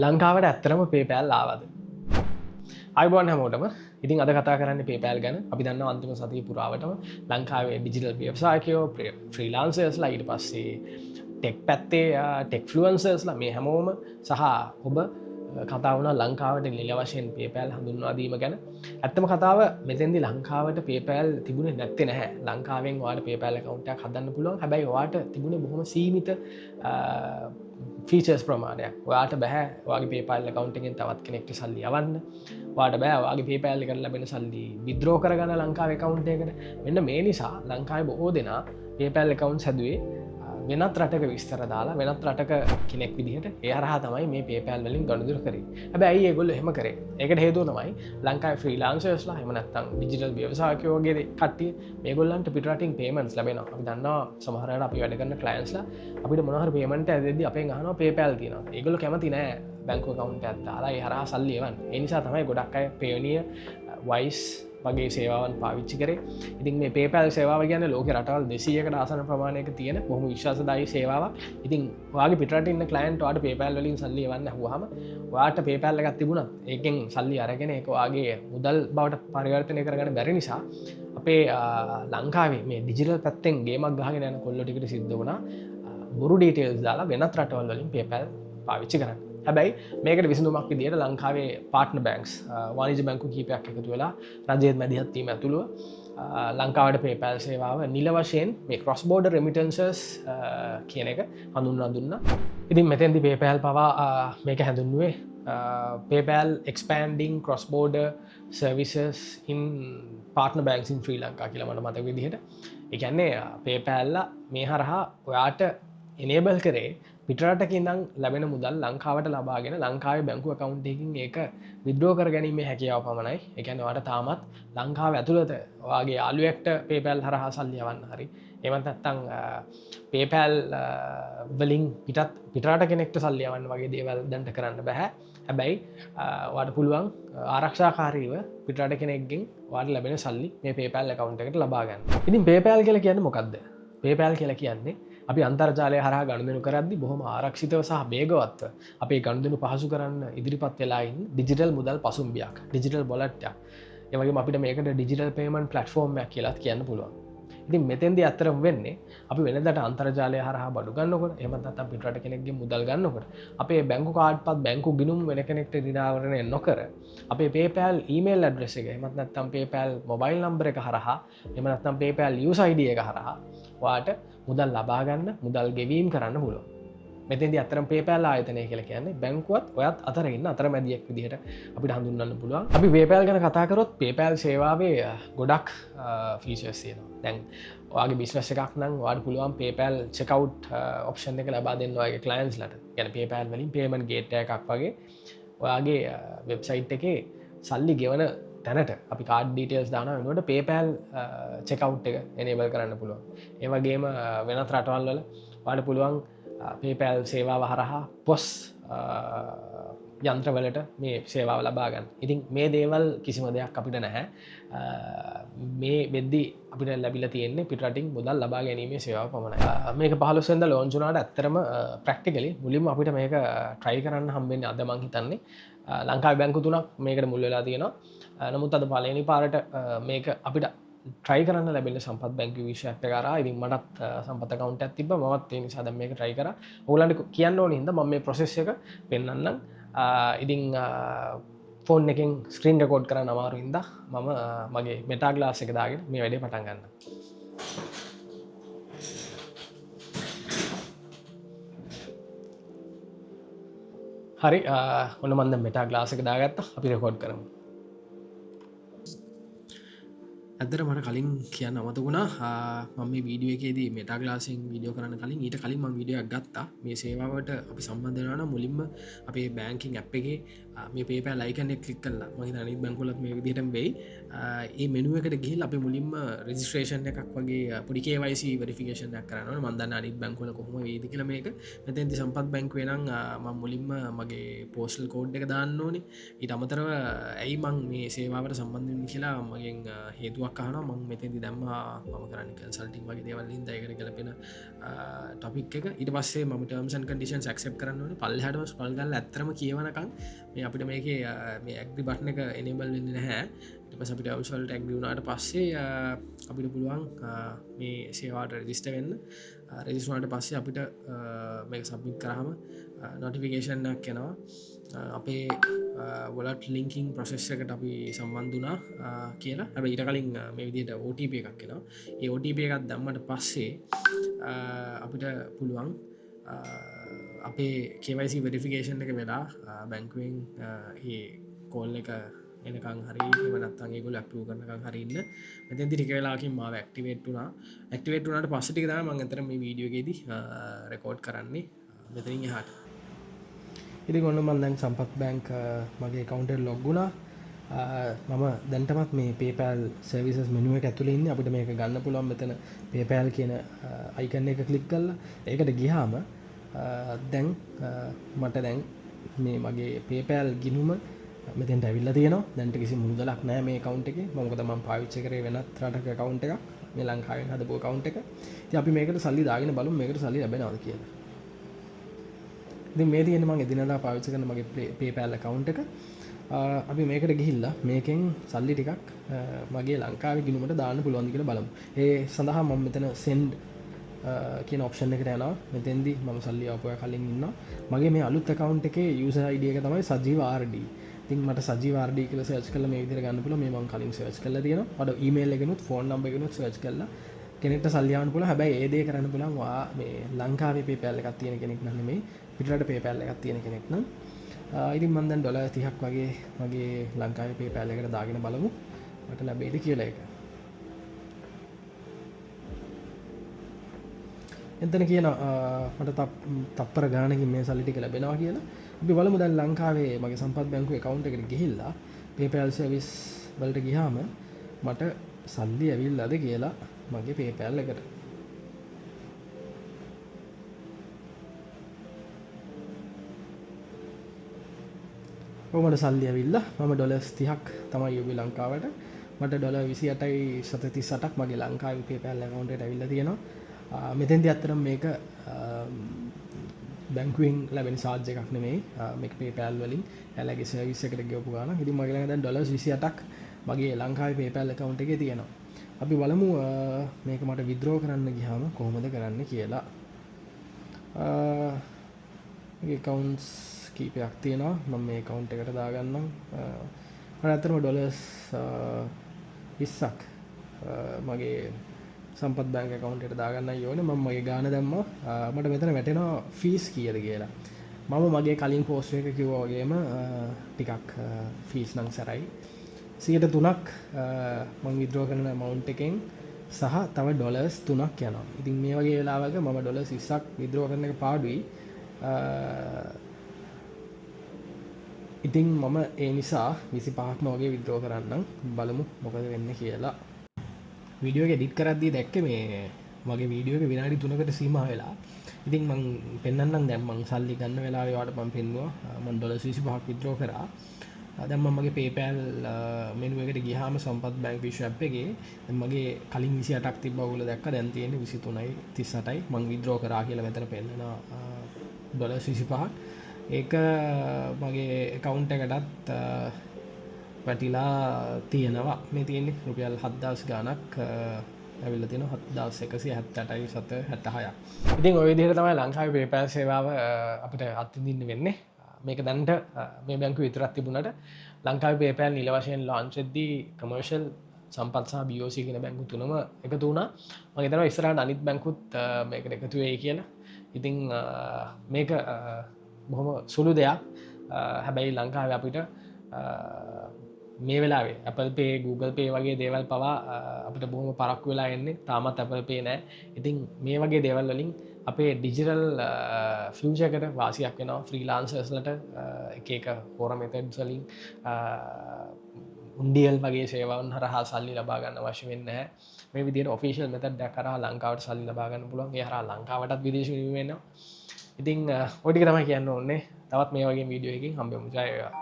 ලංකාවට ඇත්තරම පේපෑල් ආවද අයිබෝන් හැමෝටම ඉතින් අද කතා කරන්න පේපෑල් ගැන අපි දන්න අන්තිම සතිය පුරාවටම ලංකාවේ ඩිජිටල් ව්‍යවසායකයෝ ෆ්‍රීලාන්සර්ස්ලා ඊට පස්සේ ටෙක් පැත්තේ ටෙක් ෆ්ලුවන්සර්ස්ලා මේ හැමෝම සහ ඔබ කතාවන ලංකාවට නිල වශයෙන් පේපෑල් හඳුන්වාදීම ගැන ඇත්තම කතාව මෙතැදි ලංකාවට පේපෑල් තිබුණ නැත්තේ නැහැ ලංකාවෙන් වාට පේපෑල් කවුන්ටක් හදන්න පුළුවන් හැබැයි වාට තිබුණ බොහොම සීමිත ෆීචර්ස් ප්‍රමාණයක් වාට බැහැ වගේ පේපල් කවන්ටෙන් තවත් කෙනෙක්ට සල්ලි යවන්න වාට බෑ වගේ පේපෑල්ලි කර ලැබෙන සල්ලි විද්‍රෝ කරගන්න ලංකාව කවුන්ටයකට මෙන්න මේ නිසා ලංකායි බොහෝ දෙනා පේපැල් කවුන්් හැදුවේ වෙනත් රටක විස්තර දාලා වෙනත් රටක කෙනෙක් විදිහට ඒහරහා තමයි මේ පේපෑල් වලින් ගණදුර කරේ හැබැයි ඒගොල්ල හෙම කරේ ඒකට හේතුව තමයි ලංකායි ෆ්‍රීලාන්සර්ස්ලා හෙමනත්තම් ඩිජිටල් ව්‍යවසායකයෝගේ කට්ටිය මේගොල්ලන්ට පිටරටින් පේමන්ට්ස් ලැබෙනවා අපි දන්නවා සමහරට අපි වැඩ කරන ක්ලයින්ස්ලා අපිට මොනහර පේමන්ට් ඇදෙද්දි අපෙන් අහනවා පේපෑල් තියෙනවා ඒගොල්ලෝ කැමති නෑ බැංකු කවුන්ට් එකක් දාලා ඒ හරහා සල්ලි එවන්න ඒ නිසා තමයි ගොඩක් අය පේනිය වයිස් වගේ සේවාවන් පාවිච්චි කරේ ඉතින් මේ පේපැල් සේවාව ගැන ලෝක රටවල් 200කට ආසන ප්‍රමාණයක තියෙන බොහොම විශ්වාසදායී සේවාවක්. ඉතින් ඔයාගේ පිටරට ඉන්න ක්ලයන්ට් ඔයාට පේපැල් වලින් සල්ලි එවන්න හුවාම ඔයාට පේපැල් එකක් තිබුණත් ඒකෙන් සල්ලි අරගෙන ඒක ඔයාගේ මුදල් බවට පරිවර්තනය කරගන්න බැරි නිසා අපේ ලංකාවේ මේ ඩිජිටල් පැත්තෙන් ගේමක් ගහගෙන යන කොල්ලෝ ටිකට සිද්ධ වුණා බොරු ඩීටේල්ස් දාලා වෙනත් රටවල් වලින් පේපැල් පාවිච්චි කරන්න. හැබැයි මේකට විසඳුමක් විදියට ලංකාවේ පාර්ට්නර් බැංක්ස් වාණිජ්‍ය බැංකු කීපයක් එකතු වෙලා රජයේ මැදිහත් වීම ඇතුළුව ලංකාවට පේපැල් සේවාව නිල වශයෙන් මේ ක්‍රොස් බෝඩර් රෙමිටන්සස් කියන එක හඳුන්වා දුන්නා. ඉතින් මෙතෙන්දි පේපැල් පවා මේක හැඳින්වුවේ PayPal expanding cross border services in partner banks in Sri Lanka කියලා මට මතක විදිහට. ඒ කියන්නේ PayPal මේ හරහා ඔයාට enable කරේ පිටරටක ඉඳන් ලැබෙන මුදල් ලංකාවට ලබාගෙන ලංකාවේ බැංකු account එකකින් ඒක withdraw කර ගැනීමේ හැකියාව පමණයි. ඒ කියන්නේ ඔයාට තාමත් ලංකාව ඇතුළත ඔයාගේ යාළුවෙක්ට PayPal හරහා සල්ලි යවන්න හරි එහෙමත් නැත්නම් PayPal වලින් පිටරට කෙනෙක්ට සල්ලි යවන්න වගේ දේවල් දැන්ට කරන්න බෑ. හැබැයි ඔයාට පුළුවන් ආරක්ෂාකාරීව පිටරට කෙනෙක්ගෙන් ඔයාට ලැබෙන සල්ලි මේ PayPal account එකට ලබා ගන්න. ඉතින් PayPal කියලා කියන්නේ මොකක්ද? PayPal කියලා කියන්නේ අපි අන්තර්ජාලය හරහා ගනුදෙනු කරද්දී බොහොම ආරක්ෂිතව සහ වේගවත්ව අපේ ගනුදෙනු පහසු කරන්න ඉදිරිපත් වෙලා ඉන්න ඩිජිටල් මුදල් පසුම්බියක්, ඩිජිටල් වොලට් එකක්. ඒ වගේම අපිට මේකට ඩිජිටල් පේමන්ට් ප්ලැට්ෆෝම් එකක් කියලාත් කියන්න පුළුවන්. ඉතින් මෙතෙන්දී අත්‍තරම වෙන්නේ අපි වෙනදට අන්තර්ජාලය හරහා බඩු ගන්නකොට එහෙම නැත්නම් පිටරට කෙනෙක්ගෙන් මුදල් ගන්නකොට අපේ බැංකු කාඩ්පත් බැංකු ගිණුම් වෙන කෙනෙක්ට නිරාවරණය නොකර අපේ PayPal ඊමේල් ඇඩ්‍රස් එක එහෙම නැත්නම් PayPal මොබයිල් නම්බර් එක හරහා එහෙම නැත්නම් PayPal user ID එක හරහා ඔයාට මුදල් ලබා ගන්න මුදල් ගෙවීම කරන්න පුළුවන්. මෙතෙන්දී අතරම PayPal ආයතනය කියලා කියන්නේ බැංකුවත් ඔයත් අතර ඉන්න අතරමැදියෙක් විදිහට අපිට හඳුන්වන්න පුළුවන්. අපි PayPal ගැන කතා කරොත් PayPal සේවාවේ ගොඩක් ෆීචර්ස් තියෙනවා. දැන් ඔයාගේ බිස්නස් එකක් නම් ඔයාට පුළුවන් PayPal checkout option එක ලබා දෙන්න ඔයාගේ clients ලට. يعني PayPal වලින් payment gateway එකක් වගේ ඔයාගේ වෙබ්සයිට් එකේ සල්ලි ගෙවන තැනට අපි කාඩ් ඩීටේල්ස් දානවා වෙනුවට PayPal checkout එක enable කරන්න පුළුවන්. ඒ වගේම වෙනත් රටවල් වල ඔයාලට පුළුවන් PayPal සේවාව හරහා POS යන්ත්‍රවලට මේ සේවාව ලබා ගන්න. ඉතින් මේ දේවල් කිසිම දෙයක් අපිට නැහැ. මේ වෙද්දී අපිට ලැබිලා තියෙන්නේ පිටරටින් මුදල් ලබා ගැනීමේ සේවාව පමණයි. මේක 15 වෙනිදා ලොන්ච් වුණාට ඇත්තටම ප්‍රැක්ටිකලි මුලින්ම අපිට මේක try කරන්න හම්බෙන්නේ අද මං හිතන්නේ ලංකාවේ බැංකු තුනක් මේකට මුල් වෙලා තියෙනවා. නමුත් අද පළවෙනි පාරට මේක අපිට try කරන්න ලැබෙන සම්පත් බැංකු විෂයක් කරා. ඉතින් මටත් සම්පත් account එකක් තිබ්බා. මමත් ඒ නිසා දැන් මේක try කරා. ඕගොල්ලන්ට කියන්න ඕනේ හින්දා මම මේ process එක පෙන්නන්නම්. ඉතින් ෆෝන් එකෙන් ස්ක්‍රීන් රෙකෝඩ් කරන්න අමාරු හින්දා මම මගේ මෙටා ග්ලාස් එක දාගෙන මේ වැඩේ පටන් ගන්නවා. හරි ඔන්න මම දැන් මෙටා ග්ලාස් එක දාගත්තා. අපි රෙකෝඩ් කරමු. ඇත්තට මට කලින් කියන්න අමතකුණා මම මේ වීඩියෝ එකේදී මෙටා ග්ලාසින් වීඩියෝ කරන්න කලින් ඊට කලින් මම වීඩියෝ එකක් ගත්තා මේ සේවාවට අපි සම්බන්ධ වෙනවා නම් මුලින්ම අපේ බැංකින් ඇප් එකේ මේ PayPal icon එක ක්ලික් කරලා මම හිතන්නේ අනිත් බැංකුවලත් මේ විදිහටම වෙයි මේ මෙනු එකට ගිහිල්ලා අපි මුලින්ම රෙජිස්ට්‍රේෂන් එකක් වගේ පොඩි KYC වෙරිෆිකේෂන් එකක් කරන්න ඕනේ මම දන්නේ අනිත් බැංකුවල කොහොම වෙයිද කියලා මේක මෙතෙන්දී සම්පත් බැංකුවේ නම් මම මුලින්ම මගේ පෝස්ටල් කෝඩ් එක දාන්න ඕනේ ඊට අමතරව ඇයි මම මේ සේවාවට සම්බන්ධ වෙන්නේ කියලා මගෙන් හේතුවක් ගොඩක් අහනවා මම මෙතෙන්දි දැම්මා මම කරන්නේ කන්සල්ටින් වගේ දේවල් හින්දා ඒකට ගැලපෙන ටොපික් එක ඊට පස්සේ මම terms and conditions accept කරන්න ඕනේ පල්ලෙහාටම ස්ක්‍රෝල් කරලා ඇත්තටම කියවනකම් මේ අපිට මේකේ මේ agree button එක enable වෙන්නේ නැහැ ඊට පස්සේ අපිට terms වලට agree වුණාට පස්සේ අපිට පුළුවන් මේ සේවාවට register වෙන්න register වුණාට පස්සේ අපිට මේක submit කරාම notification එකක් එනවා අපේ වලට ලිංකින් ප්‍රොසෙස් එකට අපි සම්බන්ධනා කියලා හැබ ඊට කලින් මේ විදියට OTP එකක් කෙනවා ඒ OTP එකත් දම්මට පස්සේ අපිට පුළුවන් අපේ KYC වෙරිෆිකේෂන් එක වෙලා බැංකුවෙන් ඒ කෝල් එක එනකං හරි වනත්තන්ගේ ගොල ඇප්ලූ කරනකං හරින්න මෙතැන් ටික වෙලාකින් මාව ඇක්ටිවේට් වුණා ඇක්ටිවේට් වුණට පස්සටික දම මං අතර මේ වීඩියෝගේදී රෙකෝඩ් කරන්නේ මෙතරින් හට ඉති ගොන්න මන්දැන් සම්පත් බැංක් මගේ කවුන්ටර් ලොග්ගුණා මම දැන්ටමත් මේ පේපල් සර්විසස් මෙනුව ඇතුලන්න අපිට මේක ගන්න පුළුවන් මෙතන පේපෑල් කියන අයිකන්න එක කලික් කල්ල ඒකට ගිහාම දැන් මට දැන් මේ මගේ පේපෑල් ගිනුම මෙතැන්ට ඇවිල්ල තියන දැන්ට කිසි මුදලක් නෑ මේ කවුන්ට එක මොකද ම පාවිච්ච කරේ වෙනත් රටක කවුන්ට එක මේ ලංකාවෙන් හදපුව කවුන්ට එක ති අපි මේකට සල්ලි දාගෙන බලු මේකට සල්ලි ලැබෙනවද කියලා ඉතින් මේ තියෙන මම එදිනදා පාවිච්චි කරන මගේ PayPal account එක අපි මේකට ගිහිල්ලා මේකෙන් සල්ලි ටිකක් මගේ ලංකාවේ ගිණුමට දාන්න පුළුවන්ද කියලා බලමු. ඒ සඳහා මම මෙතන send කියන option එකට යනවා. මෙතෙන්දී මම සල්ලි ආපුවා කලින් ඉන්නවා. මගේ මේ අලුත් account එකේ user ID එක තමයි සජීව RD. ඉතින් මට සජීව RD කියලා search කරලා මේ විදිහට ගන්න පුළුවන්. මේ මම කලින් search කරලා තියෙනවා. මට email එකෙනුත් phone number එකෙනුත් search කරලා කෙනෙක්ට සල්ලි යවන්න පුළුවන්. හැබැයි ඒ දේ කරන්න පුළුවන් වා මේ ලංකාවේ PayPal එකක් තියෙන කෙනෙක් නම් නෙමෙයි. පිටරට PayPal එකක් තියෙන කෙනෙක් නම් ඉතින් මම දැන් ඩොලර් 30ක් වගේ මගේ ලංකාවේ PayPal එකට දාගෙන බලමු මට ලැබෙයිද කියලා ඒක. එතන කියන මට තප්පර ගානකින් මේ සල්ලි ටික ලැබෙනවා කියලා. අපි බලමු දැන් ලංකාවේ මගේ සම්පත් බැංකුවේ account එකට ගිහිල්ලා PayPal service වලට ගියාම මට සල්ලි ඇවිල්ලාද කියලා මගේ PayPal එකට. මට සල්ලි ඇවිල්ලා මම ඩොලර්ස් 30ක් තමයි යොබි ලංකාවට මට ඩොලර් 28.38ක් මගේ ලංකාවේ PayPal account එකට ඇවිල්ලා තියෙනවා මෙතෙන්දී අත්‍තරම මේක බැංකුවෙන් ලැබෙන charge එකක් නෙමෙයි මේක PayPal වලින් එයාලගේ සර්විස් එකට ගෙවපු ගාන. ඉතින් මගේ ළඟ දැන් ඩොලර්ස් 28ක් මගේ ලංකාවේ PayPal account එකේ තියෙනවා. අපි බලමු මේක මට withdraw කරන්න ගියාම කොහොමද කරන්න කියලා. මගේ accounts කීපයක් තියෙනවා මම මේ account එකට දාගන්නම් මම අතරම ඩොලර්ස් 20ක් මගේ සම්පත් බැංක් account එකට දාගන්නයි ඕනේ මම මගේ ගාන දැම්මා මට මෙතන වැටෙනවා fees කීයද කියලා මම මගේ කලින් post එකක කිව්වා වගේම ටිකක් fees නම් සැරයි 3%ක් මම withdraw කරන amount එකෙන් සහ තව ඩොලර්ස් 3ක් යනවා ඉතින් මේ වගේ වෙලාවක මම ඩොලර්ස් 20ක් withdraw කරන එක පාඩුයි ඉතින් මම ඒ නිසා 25ක්ම වගේ විද්‍රෝ කරන්නම් බලමු මොකද වෙන්නේ කියලා. වීඩියෝ එක එඩිට් කරද්දී දැක්කේ මේ මගේ වීඩියෝ එක විනාඩි 3කට සීමා වෙලා. ඉතින් මම පෙන්නන්නම් දැන් මම සල්ලි ගන්න වෙලාවේ ඔයාලට මම පෙන්නුවා මම ඩොලර් 25ක් විද්‍රෝ කරා. දැන් මම මගේ PayPal මෙනු එකට ගියාම සම්පත් බැංක් විශ්ව ඇප් එකේ දැන් මගේ කලින් 28ක් තිබ්බා ඔයගොල්ලෝ දැක්කා දැන් තියෙන්නේ 23යි 38යි මම විද්‍රෝ කරා කියලා මෙතන පෙන්නනවා ඩොලර් 25ක්. ඒක මගේ account එකටත් වැටිලා තියෙනවා මේ තියෙන්නේ රුපියල් 7000 ගාණක් ඇවිල්ලා තියෙනවා 7178යි 776ක්. ඉතින් ওই විදිහට තමයි ලංකාවේ PayPal සේවාව අපිට අත්විඳින්න වෙන්නේ. මේක දැනට මේ බැංකුව විතරක් තිබුණාට ලංකාවේ PayPal නිල වශයෙන් launch වෙද්දී commercial සම්පත් සහ BOC කියන බැංකු තුනම එකතු වුණා. මම හිතනවා ඉස්සරහට අනිත් බැංකුත් මේකට එකතු වෙයි කියලා. ඉතින් මේක බොහොම සුළු දෙයක් හැබැයි ලංකාවේ අපිට මේ වෙලාවේ Apple Pay Google Pay වගේ දේවල් පවා අපිට බොහොම පරක්කු වෙලා එන්නේ තාමත් Apple Pay නෑ ඉතින් මේ වගේ දේවල් වලින් අපේ ඩිජිටල් ෆියුචර් එකට වාසියක් වෙනවා ෆ්‍රීලාන්සර්ස්ලට එක එක ෆෝරම් මෙතඩ්ස් වලින් උන්ඩියල් වගේ සේවාවන් හරහා සල්ලි ලබා ගන්න අවශ්‍ය වෙන්නේ නැහැ මේ විදිහට ඔෆිෂියල් මෙතඩ් එකක් කරා ලංකාවට සල්ලි ලබා ගන්න පුළුවන් ඒ හරහා ලංකාවටත් විදේශ විනිමය වෙනවා ඉතින් ඔය ටික තමයි කියන්න ඕනේ තවත් මේ වගේ වීඩියෝ එකකින් හම්බෙමු ජය වේවා